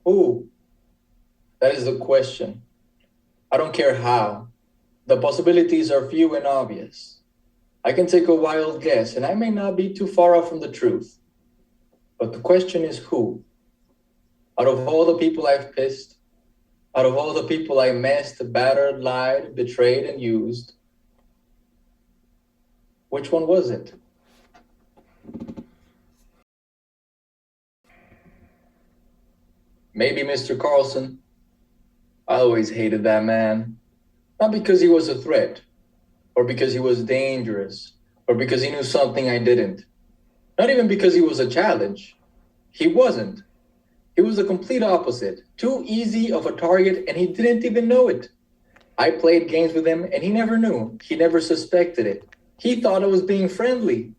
Who? That is the question. I don't care how. The possibilities are few and obvious. I can take a wild guess, and I may not be too far off from the truth. But the question is who? Out of all the people I've pissed, out of all the people I messed, battered, lied, betrayed, and used, which one was it? Maybe Mr. Carlson. I always hated that man. Not because he was a threat, or because he was dangerous, or because he knew something I didn't. Not even because he was a challenge. He wasn't. He was the complete opposite. Too easy of a target, and he didn't even know it. I played games with him, and he never knew. He never suspected it. He thought I was being friendly.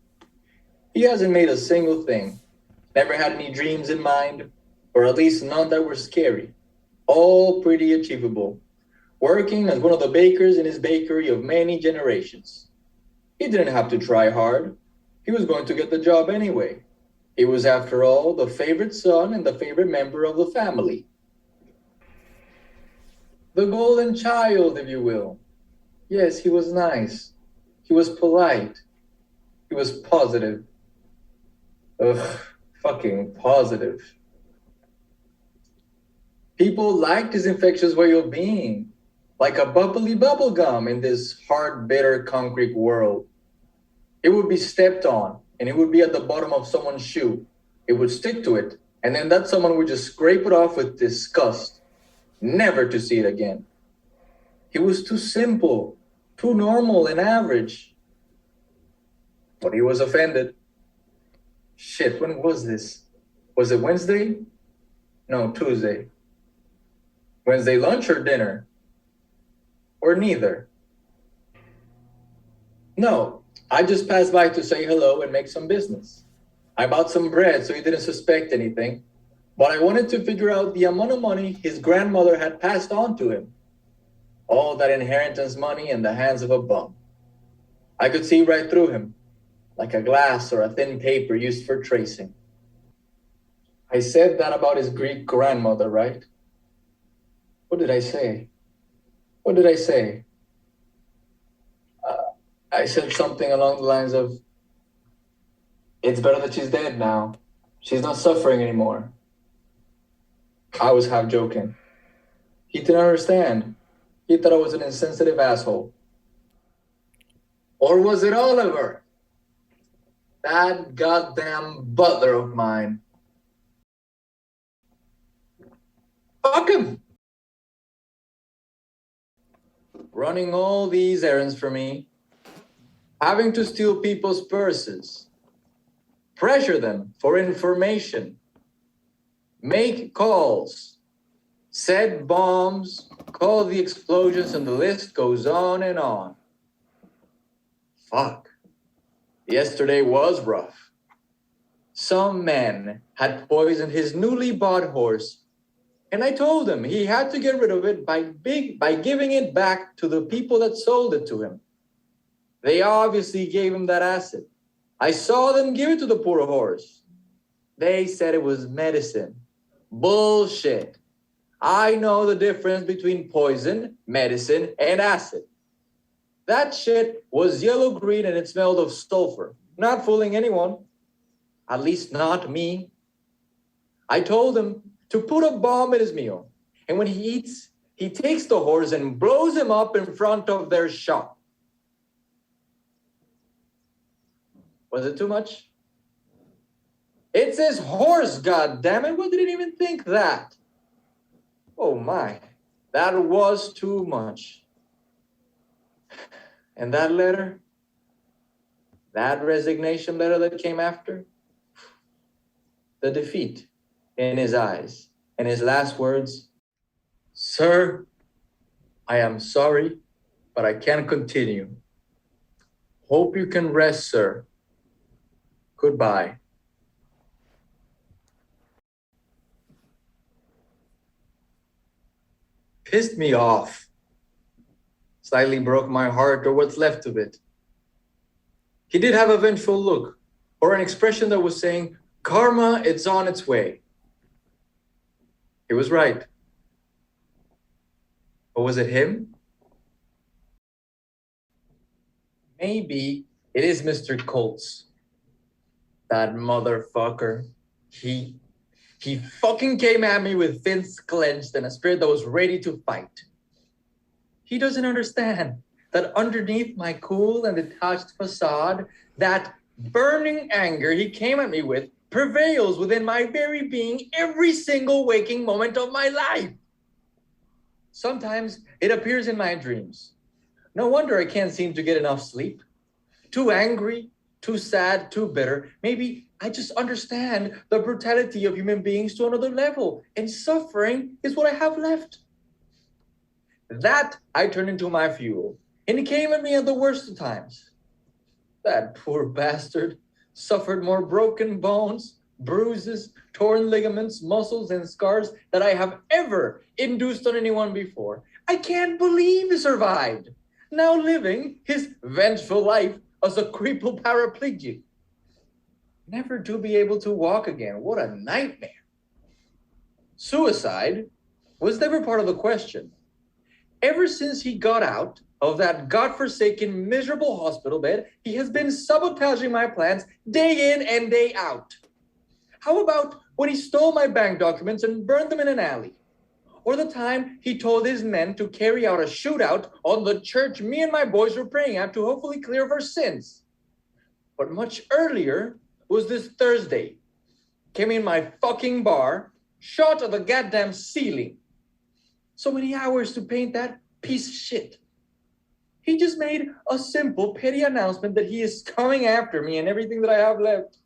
He hasn't made a single thing. Never had any dreams in mind, or at least none that were scary. All pretty achievable. Working as one of the bakers in his bakery of many generations. He didn't have to try hard. He was going to get the job anyway. He was, after all, the favorite son and the favorite member of the family. The golden child, if you will. Yes, he was nice. He was polite. He was positive. Ugh, fucking positive. People liked his infectious way of being, like a bubbly bubble gum in this hard, bitter concrete world. It would be stepped on, and it would be at the bottom of someone's shoe. It would stick to it, and then that someone would just scrape it off with disgust, never to see it again. He was too simple, too normal and average. But he was offended. Shit, when was this? Was it Wednesday? No, Tuesday. Wednesday lunch or dinner? Or neither? No, I just passed by to say hello and make some business. I bought some bread so he didn't suspect anything, but I wanted to figure out the amount of money his grandmother had passed on to him. All that inheritance money in the hands of a bum. I could see right through him, like a glass or a thin paper used for tracing. I said that about his Greek grandmother, right? What did I say? What did I say? I said something along the lines of, it's better that she's dead now. She's not suffering anymore. I was half joking. He didn't understand. He thought I was an insensitive asshole. Or was it Oliver? That goddamn butler of mine. Fuck him. Running all these errands for me, having to steal people's purses, pressure them for information, make calls, set bombs, call the explosions, and the list goes on and on. Fuck. Yesterday was rough. Some man had poisoned his newly bought horse, and I told him he had to get rid of it by giving it back to the people that sold it to him. They obviously gave him that acid. I saw them give it to the poor horse. They said it was medicine. Bullshit. I know the difference between poison, medicine, and acid. That shit was yellow-green and it smelled of sulfur. Not fooling anyone. At least not me. I told him to put a bomb in his meal. And when he eats, he takes the horse and blows him up in front of their shop. Was it too much? It's his horse, goddammit. Why didn't even think that? Oh my, that was too much. And that letter, that resignation letter that came after, the defeat in his eyes, and his last words, "Sir, I am sorry, but I can't continue. Hope you can rest, sir. Goodbye." Pissed me off. Slightly broke my heart, or what's left of it. He did have a vengeful look, or an expression that was saying, karma, it's on its way. He was right. Or was it him? Maybe it is Mr. Colts. That motherfucker. He he fucking came at me with fists clenched and a spirit that was ready to fight. He doesn't understand that underneath my cool and detached facade, that burning anger he came at me with prevails within my very being every single waking moment of my life. Sometimes it appears in my dreams. No wonder I can't seem to get enough sleep. Too angry, too sad, too bitter. Maybe I just understand the brutality of human beings to another level, and suffering is what I have left. That I turned into my fuel, and it came at me at the worst of times. That poor bastard suffered more broken bones, bruises, torn ligaments, muscles, and scars that I have ever induced on anyone before. I can't believe he survived, now living his vengeful life as a crippled paraplegic. Never to be able to walk again. What a nightmare. Suicide was never part of the question. Ever since he got out of that godforsaken, miserable hospital bed, he has been sabotaging my plans day in and day out. How about when he stole my bank documents and burned them in an alley? Or the time he told his men to carry out a shootout on the church me and my boys were praying at to hopefully clear of our sins? But much earlier was this Thursday. Came in my fucking bar, shot at the goddamn ceiling. So many hours to paint that piece of shit. He just made a simple, petty announcement that he is coming after me and everything that I have left.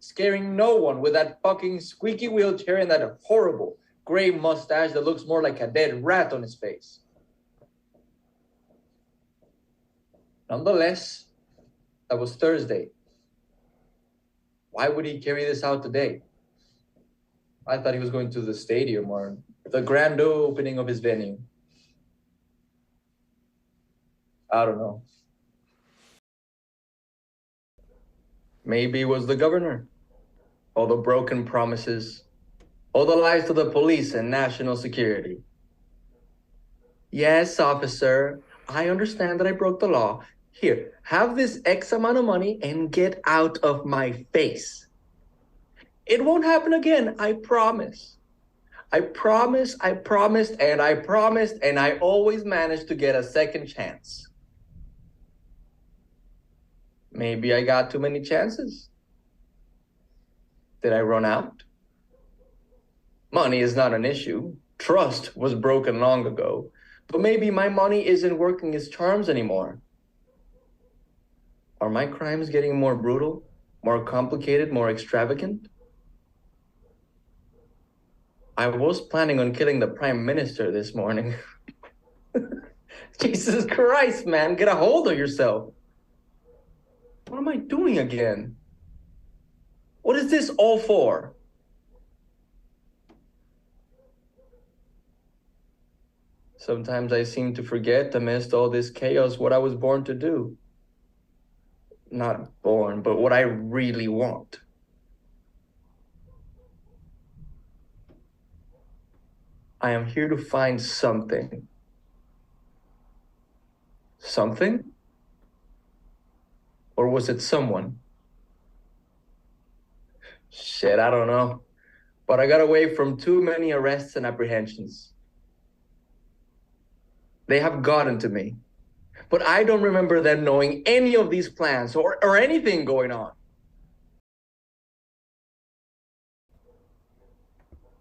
Scaring no one with that fucking squeaky wheelchair and that horrible gray mustache that looks more like a dead rat on his face. Nonetheless, that was Thursday. Why would he carry this out today? I thought he was going to the stadium or the grand opening of his venue. I don't know. Maybe it was the governor. All the broken promises, all the lies to the police and national security. Yes, officer, I understand that I broke the law. Here, have this X amount of money and get out of my face. It won't happen again, I promise. I promised, and I always managed to get a second chance. Maybe I got too many chances. Did I run out? Money is not an issue. Trust was broken long ago. But maybe my money isn't working its charms anymore. Are my crimes getting more brutal, more complicated, more extravagant? I was planning on killing the Prime Minister this morning. Jesus Christ, man, get a hold of yourself. What am I doing again? What is this all for? Sometimes I seem to forget amidst all this chaos what I was born to do. Not born, but what I really want. I am here to find something. Something? Or was it someone? Shit, I don't know. But I got away from too many arrests and apprehensions. They have gotten to me. But I don't remember them knowing any of these plans or anything going on.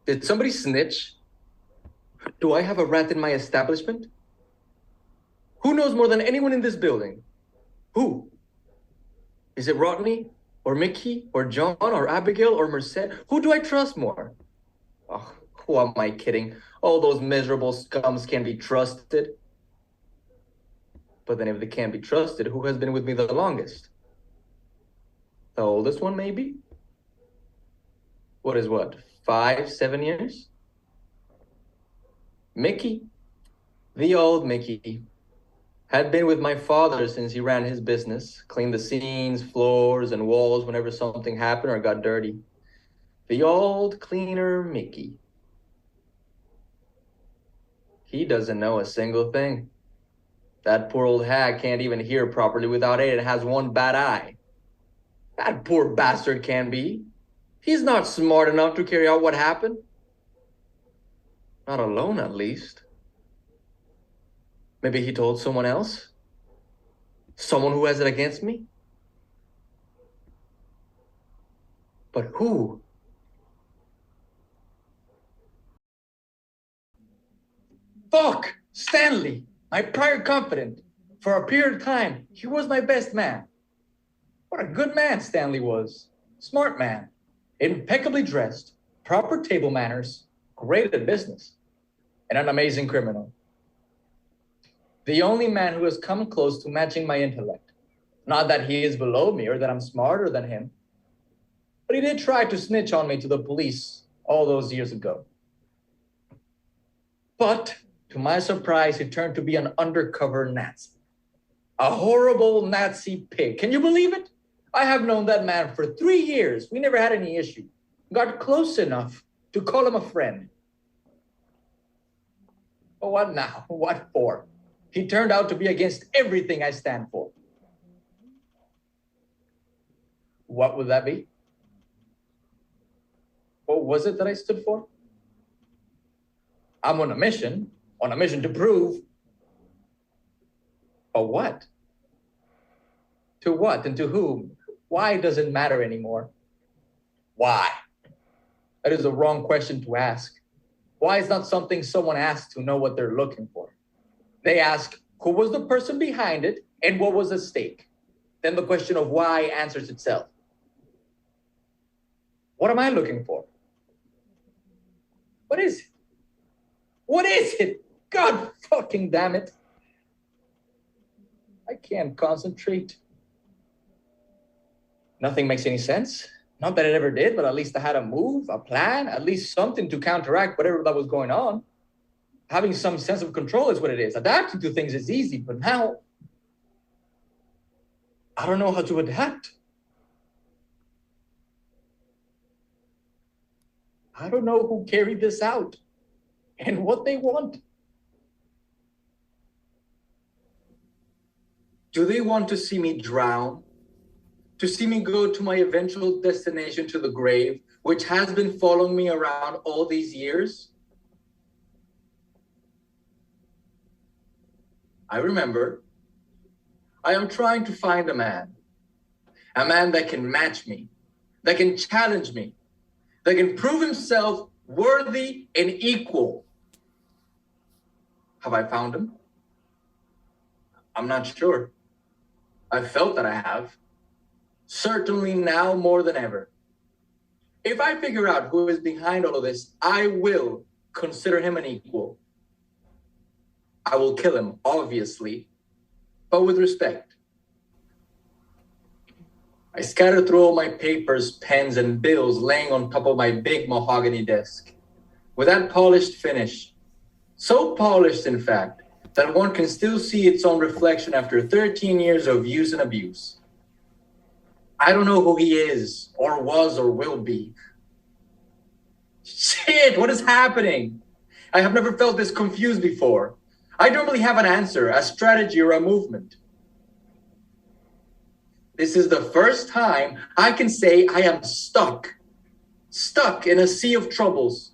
Did somebody snitch? Do I have a rat in my establishment? Who knows more than anyone in this building? Who? Is it Rodney or Mickey or John or Abigail or Merced? Who do I trust more? Oh, who am I kidding? All those miserable scums can be trusted. But then if they can't be trusted, who has been with me the longest? The oldest one, maybe? What, 5, 7 years? Mickey, the old Mickey, had been with my father since he ran his business, cleaned the scenes, floors, and walls whenever something happened or got dirty. The old cleaner Mickey. He doesn't know a single thing. That poor old hag can't even hear properly without aid and has one bad eye. That poor bastard can be. He's not smart enough to carry out what happened. Not alone, at least. Maybe he told someone else? Someone who has it against me? But who? Fuck! Stanley! My prior confidant. For a period of time, he was my best man. What a good man Stanley was. Smart man. Impeccably dressed. Proper table manners. Great at business. And an amazing criminal. The only man who has come close to matching my intellect. Not that he is below me or that I'm smarter than him. But he did try to snitch on me to the police all those years ago. But, to my surprise, he turned to be an undercover Nazi. A horrible Nazi pig. Can you believe it? I have known that man for 3 years. We never had any issue. Got close enough to call him a friend. But what now? What for? He turned out to be against everything I stand for. What would that be? What was it that I stood for? I'm on a mission to prove. But what? To what and to whom? Why doesn't matter anymore? Why? That is the wrong question to ask. Why is not something someone asks to know what they're looking for? They ask, who was the person behind it and what was at stake? Then the question of why answers itself. What am I looking for? What is it? What is it? God fucking damn it. I can't concentrate. Nothing makes any sense. Not that it ever did, but at least I had a move, a plan, at least something to counteract whatever that was going on. Having some sense of control is what it is. Adapting to things is easy, but now I don't know how to adapt. I don't know who carried this out and what they want. Do they want to see me drown? To see me go to my eventual destination, to the grave, which has been following me around all these years? I remember. I am trying to find a man that can match me, that can challenge me, that can prove himself worthy and equal. Have I found him? I'm not sure. I felt that I have. Certainly now more than ever. If I figure out who is behind all of this, I will consider him an equal. I will kill him, obviously, but with respect. I scatter through all my papers, pens, and bills laying on top of my big mahogany desk. With that polished finish, so polished, in fact, that one can still see its own reflection after 13 years of use and abuse. I don't know who he is, or was, or will be. Shit, what is happening? I have never felt this confused before. I normally have an answer, a strategy, or a movement. This is the first time I can say I am stuck in a sea of troubles.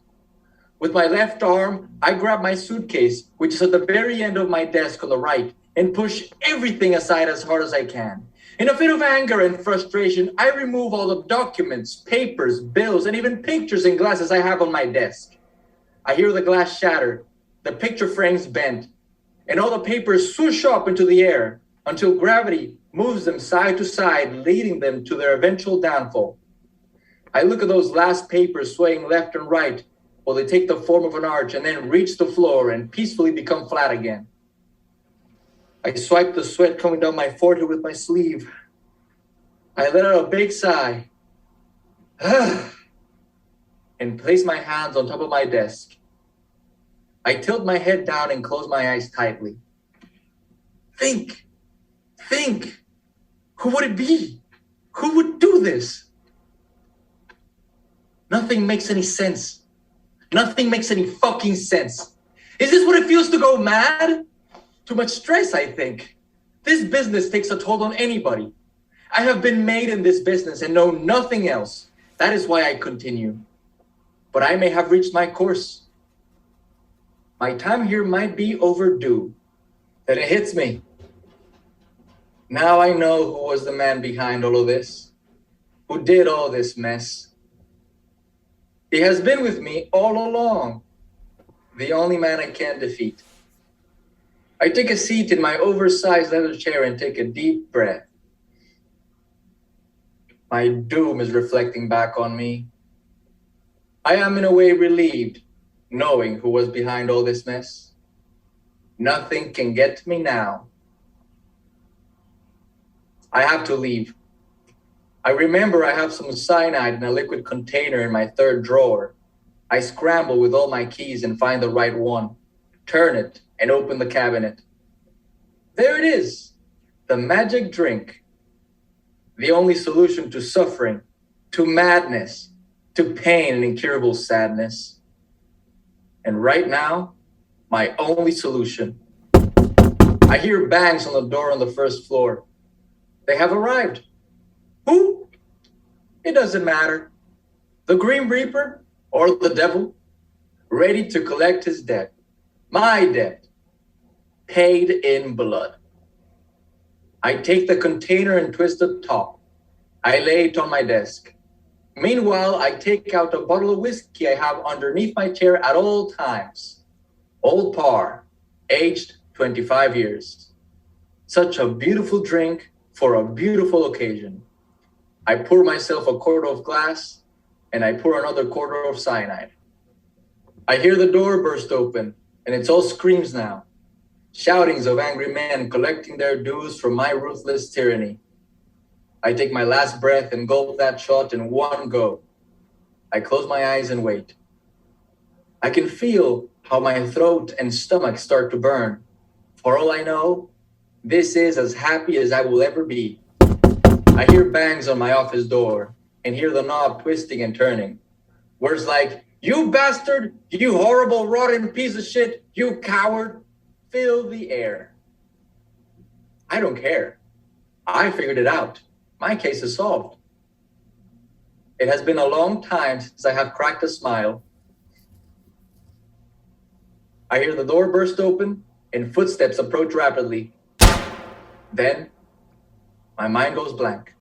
With my left arm, I grab my suitcase, which is at the very end of my desk on the right, and push everything aside as hard as I can. In a fit of anger and frustration, I remove all the documents, papers, bills, and even pictures and glasses I have on my desk. I hear the glass shatter, the picture frames bent, and all the papers swoosh up into the air until gravity moves them side to side, leading them to their eventual downfall. I look at those last papers swaying left and right while they take the form of an arch and then reach the floor and peacefully become flat again. I swipe the sweat coming down my forehead with my sleeve. I let out a big sigh and place my hands on top of my desk. I tilt my head down and close my eyes tightly. Think. Who would it be? Who would do this? Nothing makes any sense. Nothing makes any fucking sense. Is this what it feels to go mad? Too much stress, I think. This business takes a toll on anybody. I have been made in this business and know nothing else. That is why I continue. But I may have reached my course. My time here might be overdue. Then it hits me. Now I know who was the man behind all of this, who did all this mess. He has been with me all along, the only man I can't defeat. I take a seat in my oversized leather chair and take a deep breath. My doom is reflecting back on me. I am in a way relieved, knowing who was behind all this mess. Nothing can get to me now. I have to leave. I remember I have some cyanide in a liquid container in my third drawer. I scramble with all my keys and find the right one, turn it, and open the cabinet. There it is, the magic drink. The only solution to suffering, to madness, to pain and incurable sadness. And right now, my only solution. I hear bangs on the door on the first floor. They have arrived. Who? It doesn't matter. The Grim Reaper or the devil, ready to collect his debt. My debt, paid in blood. I take the container and twist the top. I lay it on my desk. Meanwhile, I take out a bottle of whiskey I have underneath my chair at all times. Old Parr, aged 25 years. Such a beautiful drink for a beautiful occasion. I pour myself a quarter of glass and I pour another quarter of cyanide. I hear the door burst open and it's all screams now. Shoutings of angry men collecting their dues from my ruthless tyranny. I take my last breath and gulp that shot in one go. I close my eyes and wait. I can feel how my throat and stomach start to burn. For all I know, this is as happy as I will ever be. I hear bangs on my office door and hear the knob twisting and turning. Words like, "You bastard, you horrible, rotten piece of shit, you coward," fill the air. I don't care. I figured it out. My case is solved. It has been a long time since I have cracked a smile. I hear the door burst open and footsteps approach rapidly. Then, my mind goes blank.